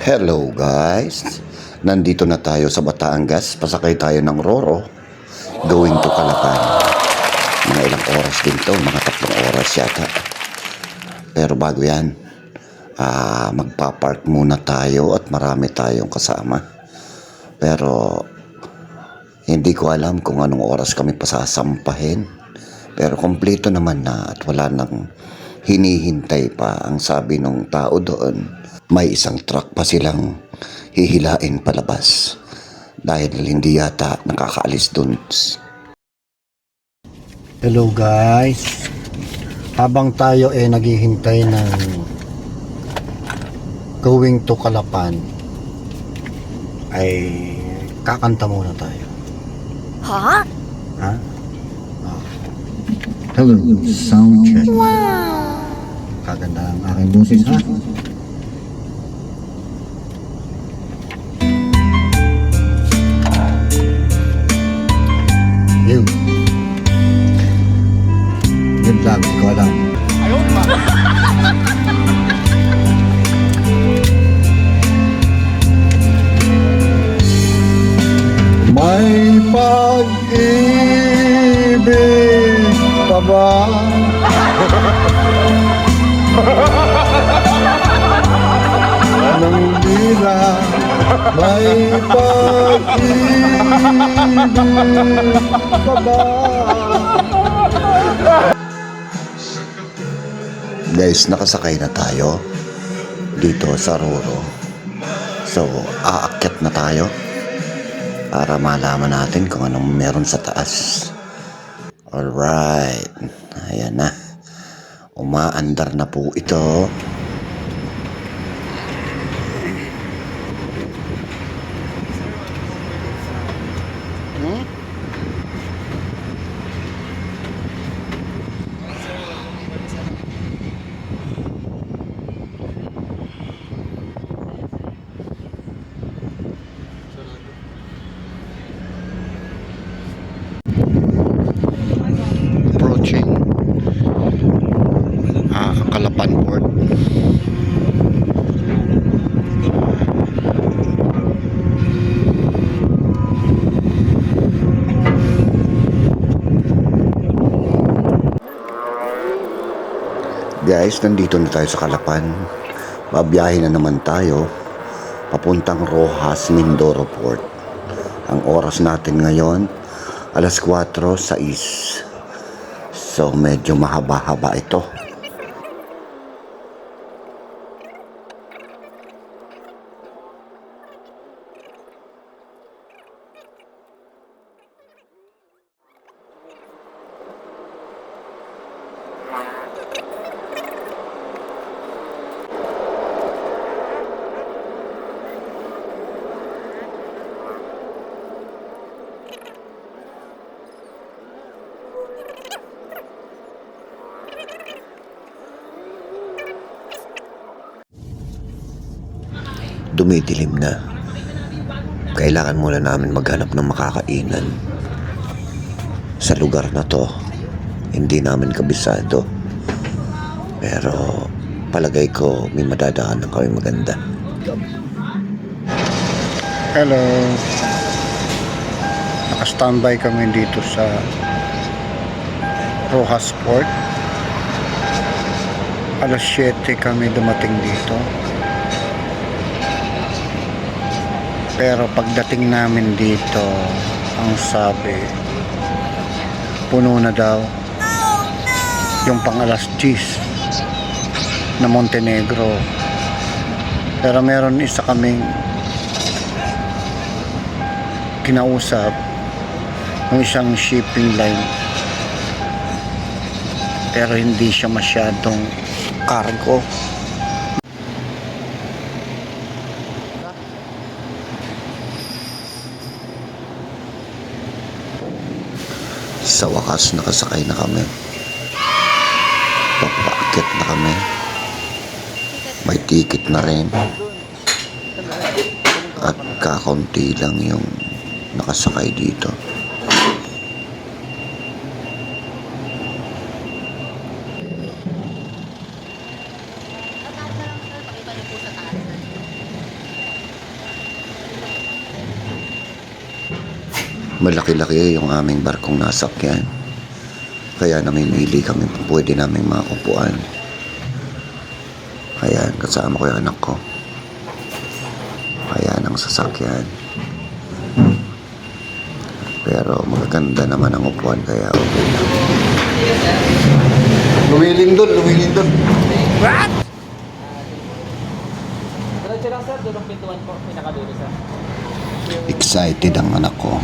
Hello guys, nandito na tayo sa Batangas. Pasakay tayo ng Roro going to Calapan. Mga ilang oras din to, mga 3 oras yata. Pero bago yan, magpa-park muna tayo at marami tayong kasama. Pero hindi ko alam kung anong oras kami pasasampahin. Pero kompleto naman na at wala nang hinihintay pa. Ang sabi ng tao doon, may isang truck pa silang hihilain palabas dahil hindi yata nakakaalis dun. Hello guys, habang tayo naghihintay ng going to Calapan ay kakanta muna tayo. Ha? Ha? Oh. Hello, sound check. Wow! Kaganda ang aking boses, ha? Yun. Yun lang, ikaw lang. Ayun pa! May pag-ibig pa ba? Nang dila may pag-ibig pa ba? Guys, nakasakay na tayo dito sa Roro. So, aakyat na tayo para malaman natin kung anong meron sa taas. Alright, ayan na. Umaandar na po ito. Approaching Calapan Port. Guys, nandito na tayo sa Calapan. Babiyahin na naman tayo papuntang Roxas, Mindoro Port. Ang oras natin ngayon, alas 4:06. So, medyo mahaba-haba ito. Dumidilim na. Kailangan muna namin maghanap ng makakainan. Sa lugar na to, hindi namin kabisado. Pero palagay ko may madadaanan kami maganda. Hello. Naka-standby kami dito sa Roxas Port. Alas 7 kami dumating dito. Pero pagdating namin dito, ang sabi, puno na daw. Yung pang alas 10 na Montenegro. Pero meron isa kaming kinausap ng isang shipping line. Pero hindi siya masyadong cargo. Sa wakas, nakasakay na kami. Papaakyat na kami. May ticket na rin. At kakaunti lang yung nakasakay dito. Malaki-laki yung aming barkong nasakyan. Kaya namimili kami kung pwede namin makupuan. Ayan, kasama ko yung anak ko. Ayan ang sasakyan. Pero magaganda naman ang upuan kaya okay lang. Lumiling doon. What? Diretso lang sir, doon ang pintuan po, pinakadulo sir. Excited ang anak ko.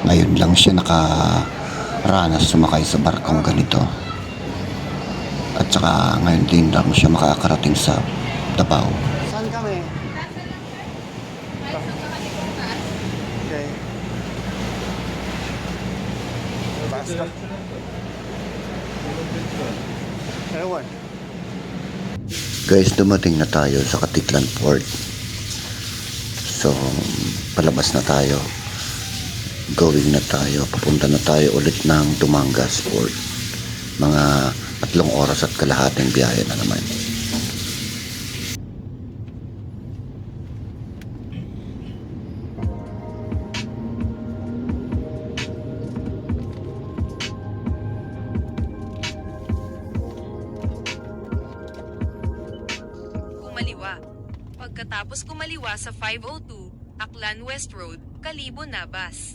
Ngayon lang siya nakaranas sumakay sa barkong ganito. At saka ngayon din lang siya makakarating sa Davao. Saan kami? Okay. Basta. Ewan. Guys, dumating na tayo sa Katiklan Port. So, palabas na tayo. Going na tayo. Papunta na tayo ulit ng Dumangas Port. Mga 3 oras at kalahating biyahe na naman. Kumaliwa. Pagkatapos kumaliwa sa 502, Aklan West Road, Kalibo, Nabas.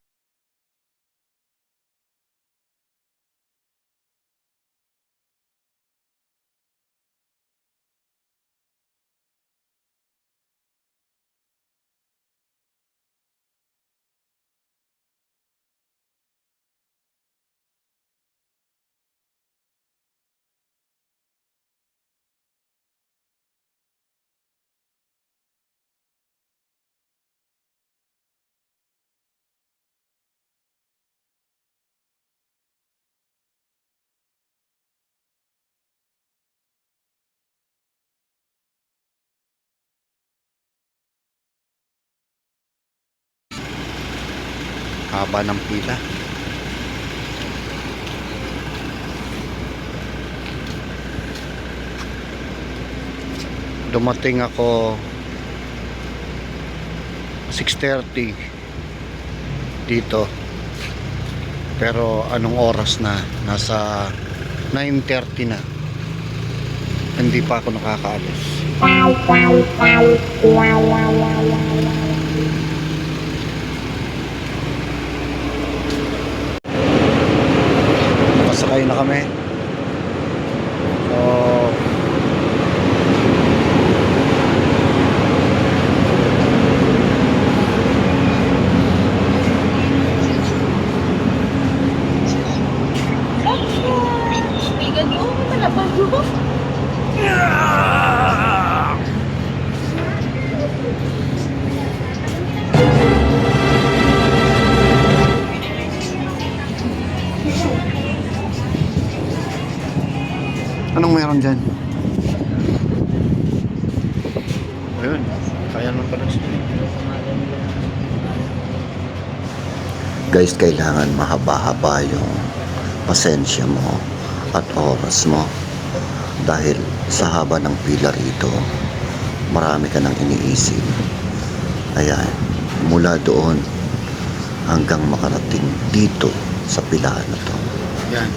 Haba ng pila. Dumating ako 6:30 dito. Pero anong oras na? Nasa 9:30 na. Hindi pa ako nakakaalis. Nakasakay na kami. So, anong meron dyan? Ayun, kaya naman pala siya. Guys, kailangan mahaba-haba yung pasensya mo at oras mo. Dahil sa haba ng pila rito, marami ka nang iniisip. Ayan, mula doon hanggang makarating dito sa pilahan na to. Yan.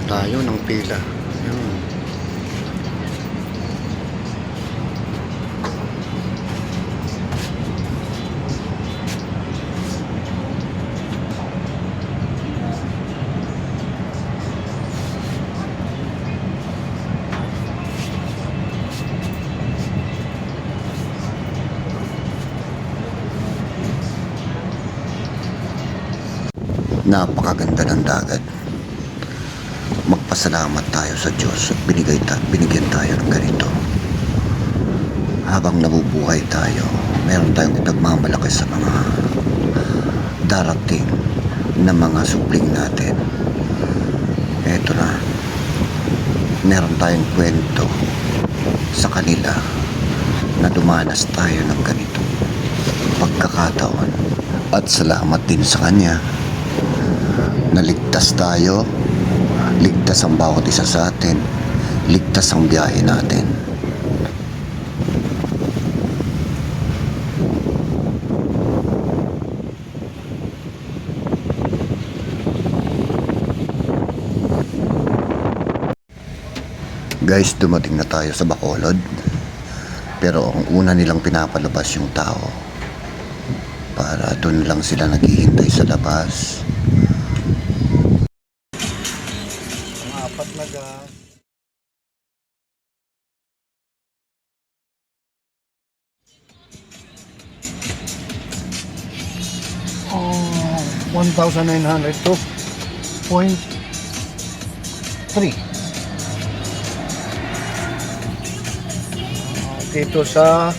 Tayo ng pila. Yan. Napakaganda ng dagat. Magpasalamat tayo sa Diyos at binigyan tayo ng ganito. Habang nabubuhay tayo, meron tayong nagmamalaki sa mga darating na mga supling natin. Eto na, meron tayong kwento sa kanila na dumanas tayo ng ganito pagkakataon. At salamat din sa Kanya. Naligtas tayo, ligtas ang bawat isa sa atin, ligtas ang biyahe natin. Guys, dumating na tayo sa Bacolod. Pero ang una nilang pinapalabas yung tao. Para doon lang sila naghihintay sa labas. Ang apat na gas. Oh, 1,902.3. Dito sa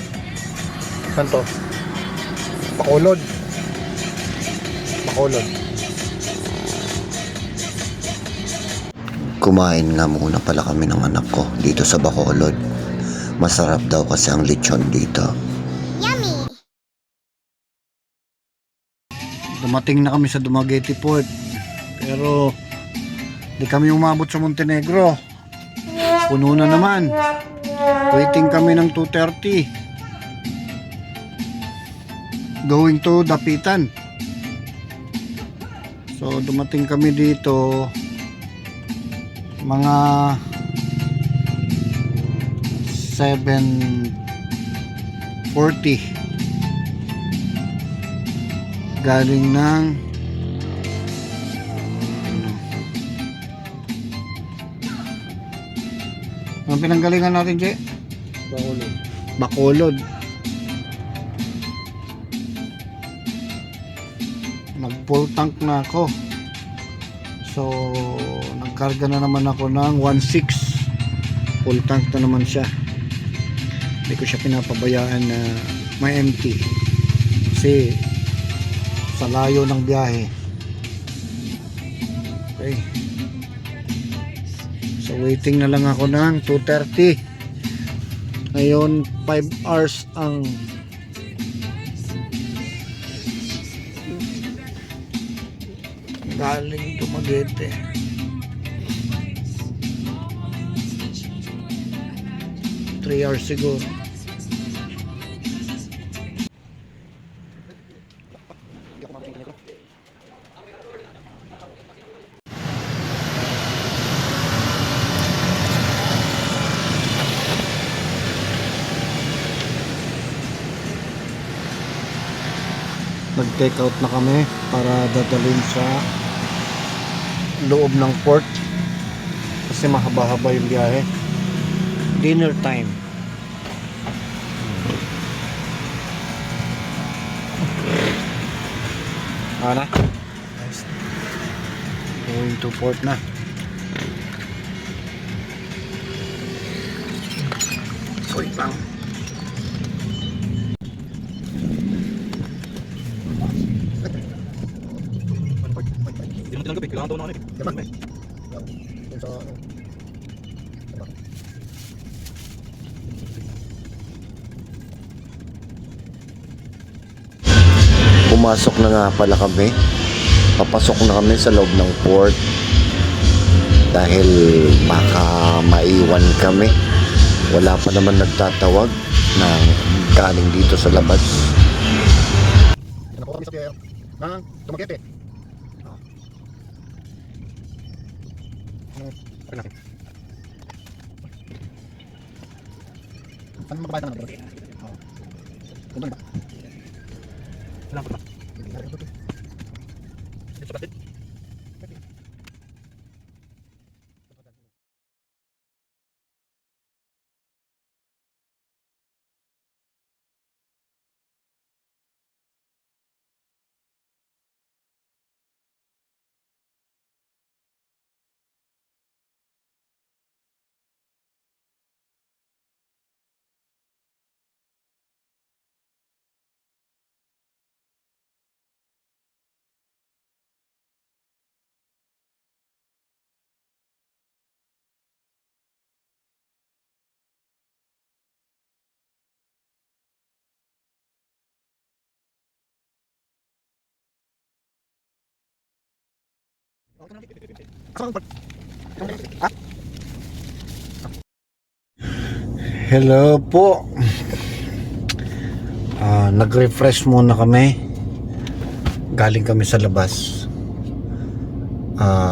saan to? Bacolod. Kumain nga muna pala kami ng anak ko dito sa Bacolod. Masarap daw kasi ang lechon dito. Yummy! Dumating na kami sa Dumaguete Port. Pero di kami umabot sa Montenegro. Puno na naman. Waiting kami ng 2:30. Going to Dapitan. So dumating kami dito mga 7:40 galing ng ang pinanggalingan natin, Che? Bacolod. Nag-full tank na ako. So, nagkarga na naman ako ng 1.6. Full tank na naman siya. Hindi ko siya pinapabayaan na may empty. Kasi, sa layo ng biyahe. Okay. So, waiting na lang ako ng 2:30. Ngayon, 5 hours ang galing Dumaguete. Three hours siguro. Nag-take out na kami para dadalhin sa loob ng port kasi mahaba-haba yung biyahe. Dinner time. Na? Going to port na. Wait lang. Pumasok na nga pala kami. Papasok na kami sa loob ng port. Dahil baka maiwan kami. Wala pa naman nagtatawag na galing dito sa labas. Nakuha kami sa pier ng Dumaguete. Okay natin. Saan magbabayad ka naman? Punta ba? Saan ba? Dito ba? Hello po. Nag-refresh muna kami. Galing kami sa labas.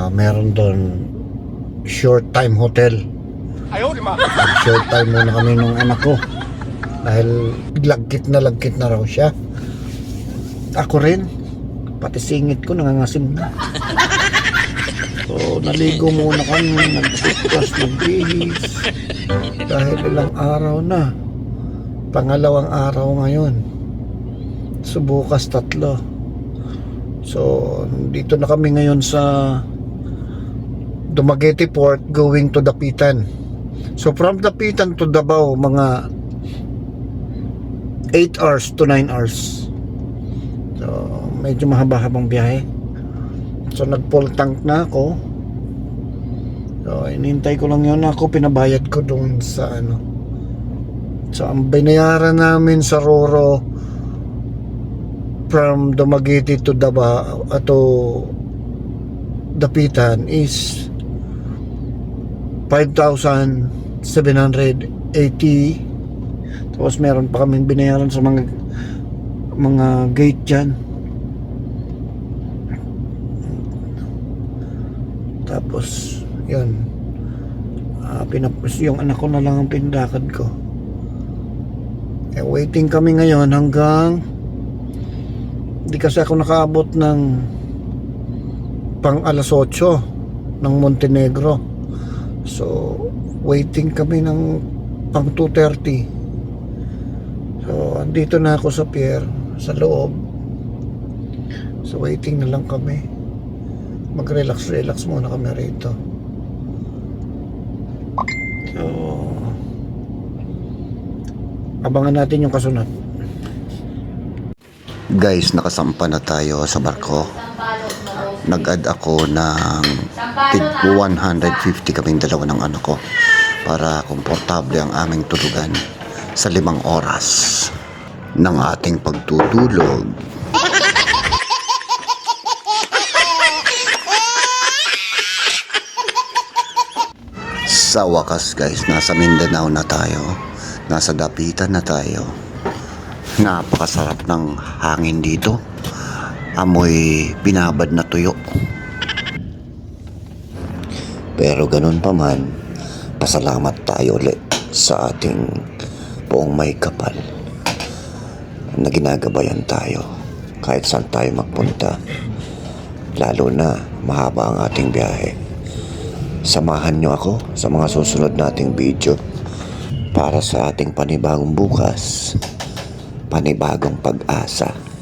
Meron doon short time hotel Short time muna kami nung anak ko. Dahil lagkit na raw siya. Ako rin. Pati singit ko nangangasim na. So, naligo muna kami. Nagbukas, nagbihis. Dahil ilang araw na. Pangalawang araw ngayon. So, bukas 3. So, dito na kami ngayon sa Dumaguete Port going to Dapitan. So, from Dapitan to Davao, mga 8 hours to 9 hours. So, medyo mahaba-habang biyahe. So, nag-full tank na ako. So, inintay ko lang yun ako. Pinabayad ko doon sa ano. So, ang binayaran namin sa Roro from Dumaguete to Davao to Dapitan is 5,780. Tapos meron pa kaming binayaran sa mga gate dyan. Tapos yun, yung anak ko na lang ang pindakad ko. Waiting kami ngayon hanggang di kasi ako nakaabot ng pang alas 8 ng Montenegro. So, waiting kami ng pang 2:30. So, andito na ako sa pier, sa loob. So, waiting na lang kami. Mag-relax muna kami rito. So, abangan natin yung kasunod. Guys, nakasampa na tayo sa barko. Nag-add ako ng tig 150 kaming dalawa ng anak ko para komportable ang aming tulugan sa 5 oras ng ating pagtutulog. Sa wakas guys, nasa Mindanao na tayo. Nasa Dapitan na tayo. Napakasarap ng hangin dito. Amoy binabad na tuyo. Pero ganun pa man, pasalamat tayo ulit sa ating Poong May Kapal na ginagabayan tayo kahit saan tayo magpunta, lalo na mahaba ang ating biyahe. Samahan nyo ako sa mga susunod nating video para sa ating panibagong bukas, panibagong pag-asa.